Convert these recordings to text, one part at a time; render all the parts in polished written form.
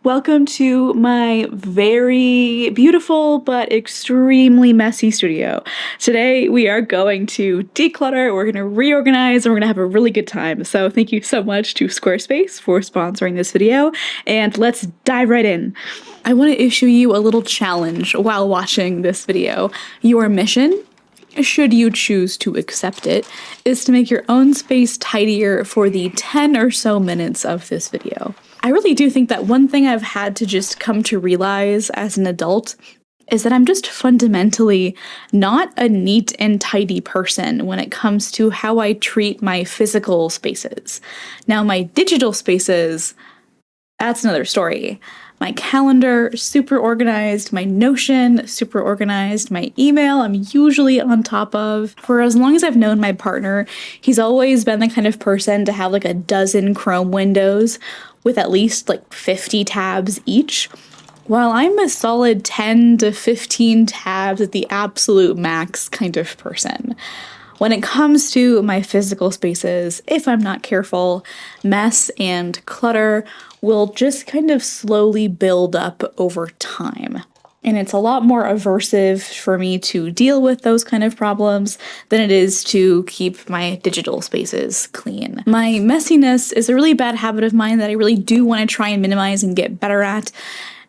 Welcome to my very beautiful but extremely messy studio. Today we are going to declutter, we're going to reorganize, and we're going to have a really good time. So thank you so much to Squarespace for sponsoring this video, and let's dive right in. I want to issue you a little challenge while watching this video. Your mission, should you choose to accept it, is to make your own space tidier for the 10 or so minutes of this video. I really do think that one thing I've had to just come to realize as an adult is that I'm just fundamentally not a neat and tidy person when it comes to how I treat my physical spaces. Now, my digital spaces, that's another story. My calendar, super organized. My Notion, super organized. My email, I'm usually on top of. For as long as I've known my partner, he's always been the kind of person to have like a dozen Chrome windows with at least like 50 tabs each, while I'm a solid 10 to 15 tabs at the absolute max kind of person. When it comes to my physical spaces, if I'm not careful, mess and clutter will just kind of slowly build up over time. And it's a lot more aversive for me to deal with those kind of problems than it is to keep my digital spaces clean. My messiness is a really bad habit of mine that I really do want to try and minimize and get better at.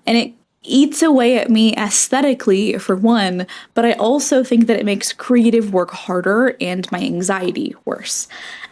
And it eats away at me aesthetically, for one, but I also think that it makes creative work harder and my anxiety worse.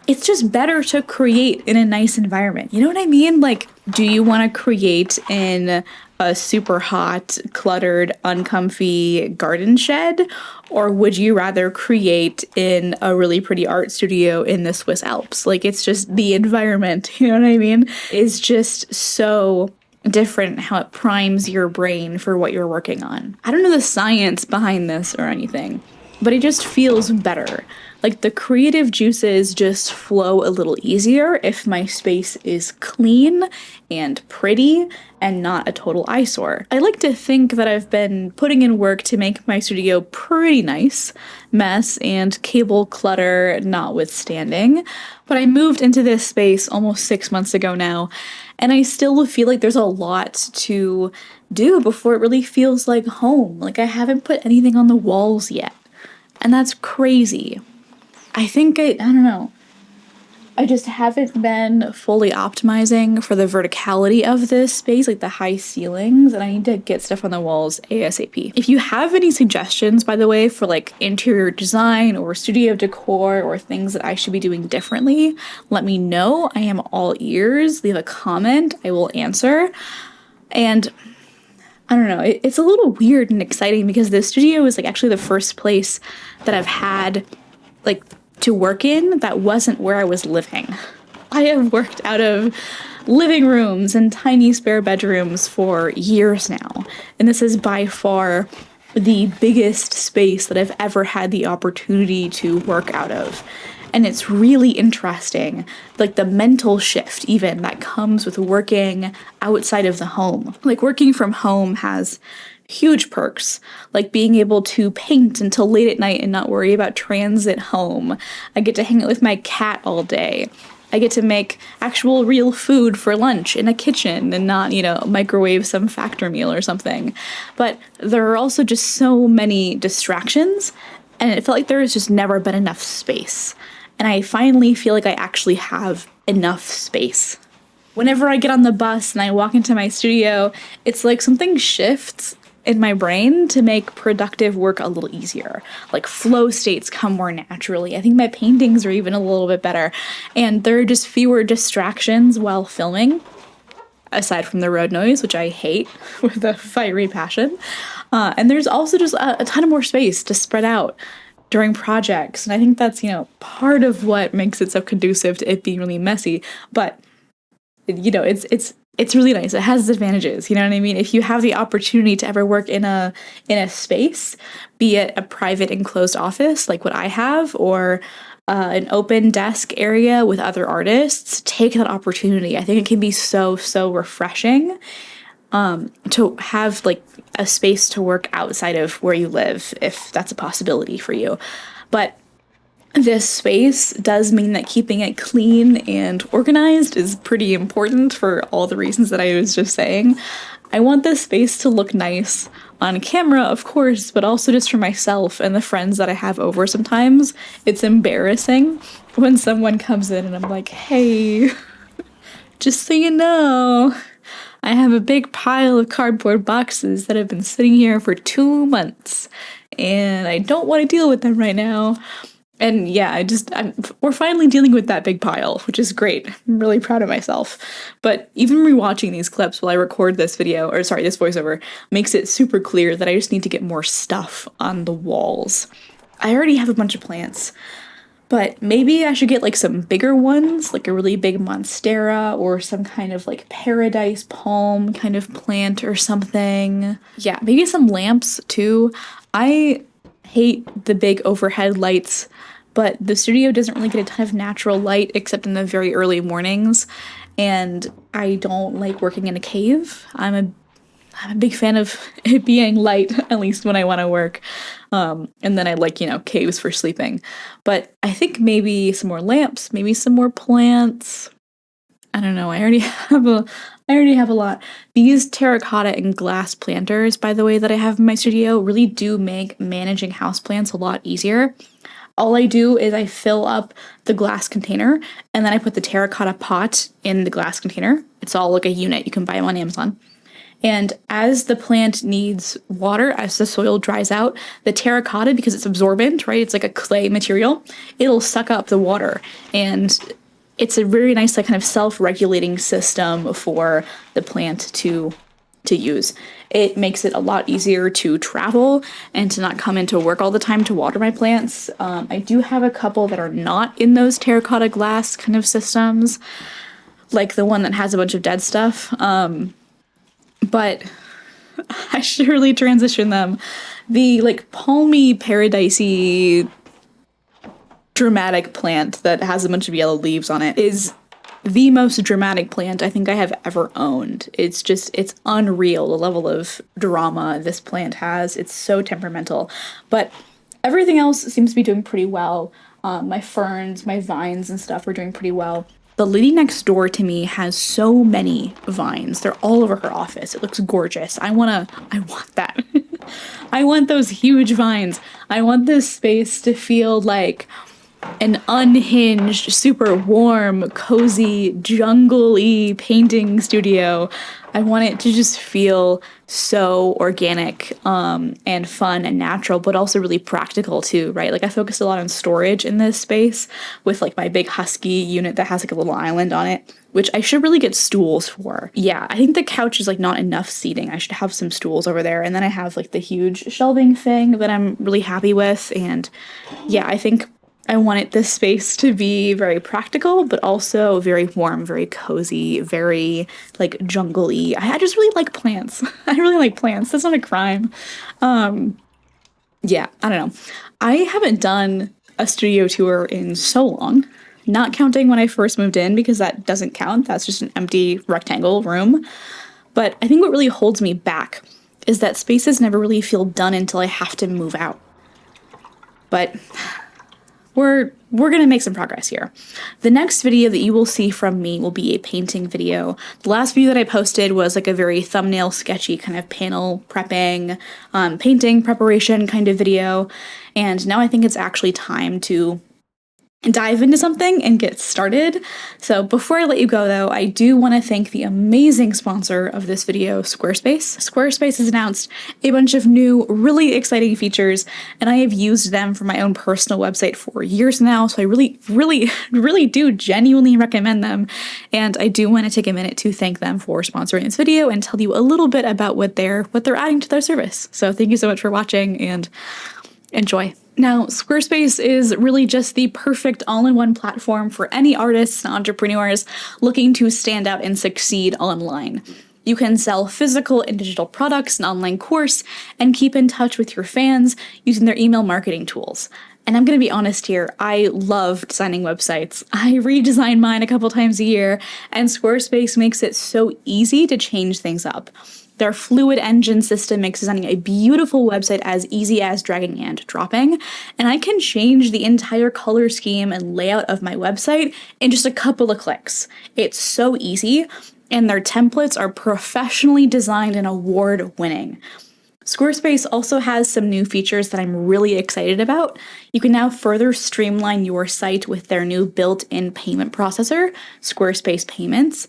It's just better to create in a nice environment. You know what I mean? Like, do you want to create in a super hot, cluttered, uncomfy garden shed? Or would you rather create in a really pretty art studio in the Swiss Alps? Like, it's just the environment, you know what I mean? It's just so different how it primes your brain for what you're working on. I don't know the science behind this or anything, but it just feels better. Like the creative juices just flow a little easier if my space is clean and pretty and not a total eyesore. I like to think that I've been putting in work to make my studio pretty nice, mess and cable clutter notwithstanding, but I moved into this space almost 6 months ago now, and I still feel like there's a lot to do before it really feels like home. Like I haven't put anything on the walls yet, and that's crazy. I don't know. I just haven't been fully optimizing for the verticality of this space, like the high ceilings, and I need to get stuff on the walls ASAP. If you have any suggestions, by the way, for like interior design or studio decor or things that I should be doing differently, let me know. I am all ears. Leave a comment. I will answer. And I don't know, it's a little weird and exciting because the studio is like actually the first place that I've had like to work in that wasn't where I was living. I have worked out of living rooms and tiny spare bedrooms for years now, and this is by far the biggest space that I've ever had the opportunity to work out of. And it's really interesting, like the mental shift even that comes with working outside of the home. Like working from home has huge perks, like being able to paint until late at night and not worry about transit home. I get to hang out with my cat all day. I get to make actual real food for lunch in a kitchen and not, microwave some factor meal or something. But there are also just so many distractions, and it felt like there has just never been enough space. And I finally feel like I actually have enough space. Whenever I get on the bus and I walk into my studio, it's like something shifts in my brain to make productive work a little easier. Like flow states come more naturally. I think my paintings are even a little bit better. And there are just fewer distractions while filming, aside from the road noise, which I hate with a fiery passion. And there's also just a ton of more space to spread out during projects. And I think that's, part of what makes it so conducive to it being really messy. But, it's really nice. It has its advantages. You know what I mean? If you have the opportunity to ever work in a space, be it a private enclosed office like what I have, or an open desk area with other artists, take that opportunity. I think it can be so refreshing to have like a space to work outside of where you live, if that's a possibility for you. But this space does mean that keeping it clean and organized is pretty important for all the reasons that I was just saying. I want this space to look nice on camera, of course, but also just for myself and the friends that I have over sometimes. It's embarrassing when someone comes in and I'm like, hey, just so you know, I have a big pile of cardboard boxes that have been sitting here for 2 months and I don't want to deal with them right now. And yeah, we're finally dealing with that big pile, which is great. I'm really proud of myself. But even rewatching these clips while I record this video, or sorry, this voiceover, makes it super clear that I just need to get more stuff on the walls. I already have a bunch of plants, but maybe I should get like some bigger ones, like a really big monstera or some kind of like paradise palm kind of plant or something. Yeah, maybe some lamps too. I hate the big overhead lights, but the studio doesn't really get a ton of natural light except in the very early mornings, and I don't like working in a cave. I'm a big fan of it being light, at least when I want to work. And then I like, caves for sleeping. But I think maybe some more lamps, maybe some more plants. I don't know. I already have a lot. These terracotta and glass planters, by the way, that I have in my studio really do make managing houseplants a lot easier. All I do is I fill up the glass container and then I put the terracotta pot in the glass container. It's all like a unit. You can buy them on Amazon. And as the plant needs water, as the soil dries out, the terracotta, because it's absorbent, right? It's like a clay material, it'll suck up the water. And it's a very nice, like, kind of self-regulating system for the plant to use. It makes it a lot easier to travel and to not come into work all the time to water my plants. I do have a couple that are not in those terracotta glass kind of systems, like the one that has a bunch of dead stuff. But I should really transition them. The like palmy, paradisey, dramatic plant that has a bunch of yellow leaves on it is the most dramatic plant I think I have ever owned. It's unreal, the level of drama this plant has. It's so temperamental. But everything else seems to be doing pretty well. My ferns, my vines and stuff are doing pretty well. The lady next door to me has so many vines. They're all over her office. It looks gorgeous. I want that. I want those huge vines. I want this space to feel like an unhinged, super warm, cozy, jungle-y painting studio. I want it to just feel so organic and fun and natural, but also really practical too, right? Like I focused a lot on storage in this space with like my big husky unit that has like a little island on it, which I should really get stools for. Yeah, I think the couch is like not enough seating. I should have some stools over there. And then I have like the huge shelving thing that I'm really happy with. And yeah, I think I wanted this space to be very practical, but also very warm, very cozy, very like jungle-y. I just really like plants. I really like plants. That's not a crime. Yeah, I don't know. I haven't done a studio tour in so long, not counting when I first moved in because that doesn't count. That's just an empty rectangle room. But I think what really holds me back is that spaces never really feel done until I have to move out. But we're gonna make some progress here. The next video that you will see from me will be a painting video. The last video that I posted was like a very thumbnail sketchy kind of panel prepping, painting preparation kind of video. And now I think it's actually time to dive into something and get started. So before I let you go though, I do want to thank the amazing sponsor of this video, Squarespace. Squarespace has announced a bunch of new, really exciting features, and I have used them for my own personal website for years now, so I really do genuinely recommend them. And I do want to take a minute to thank them for sponsoring this video and tell you a little bit about what they're adding to their service. So thank you so much for watching and enjoy. Now, Squarespace is really just the perfect all-in-one platform for any artists and entrepreneurs looking to stand out and succeed online. You can sell physical and digital products, an online course, and keep in touch with your fans using their email marketing tools. And I'm going to be honest here, I love designing websites. I redesign mine a couple times a year, and Squarespace makes it so easy to change things up. Their fluid engine system makes designing a beautiful website as easy as dragging and dropping, and I can change the entire color scheme and layout of my website in just a couple of clicks. It's so easy, and their templates are professionally designed and award-winning. Squarespace also has some new features that I'm really excited about. You can now further streamline your site with their new built-in payment processor, Squarespace Payments,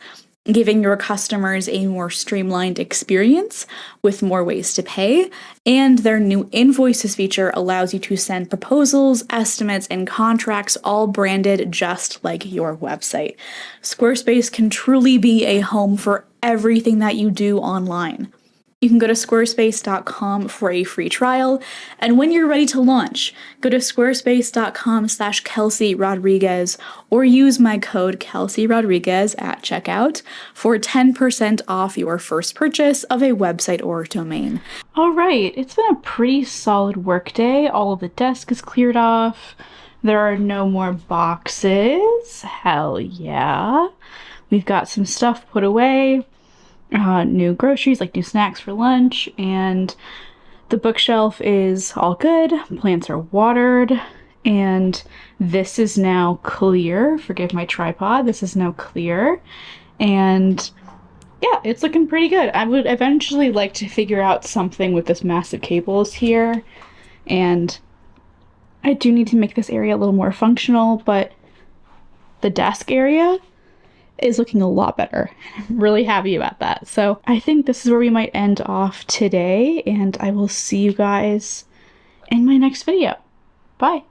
giving your customers a more streamlined experience with more ways to pay. And their new invoices feature allows you to send proposals, estimates, and contracts all branded just like your website. Squarespace can truly be a home for everything that you do online. You can go to squarespace.com for a free trial, and when you're ready to launch, go to squarespace.com/Kelsey Rodriguez or use my code Kelsey Rodriguez at checkout for 10% off your first purchase of a website or domain. All right, it's been a pretty solid workday. All of the desk is cleared off. There are no more boxes. Hell yeah. We've got some stuff put away. New groceries, like new snacks for lunch, and the bookshelf is all good. Plants are watered, and this is now clear. Forgive my tripod. This is now clear, and yeah, it's looking pretty good. I would eventually like to figure out something with this massive cables here, and I do need to make this area a little more functional, but the desk area is looking a lot better. I'm really happy about that. So I think this is where we might end off today, and I will see you guys in my next video. Bye.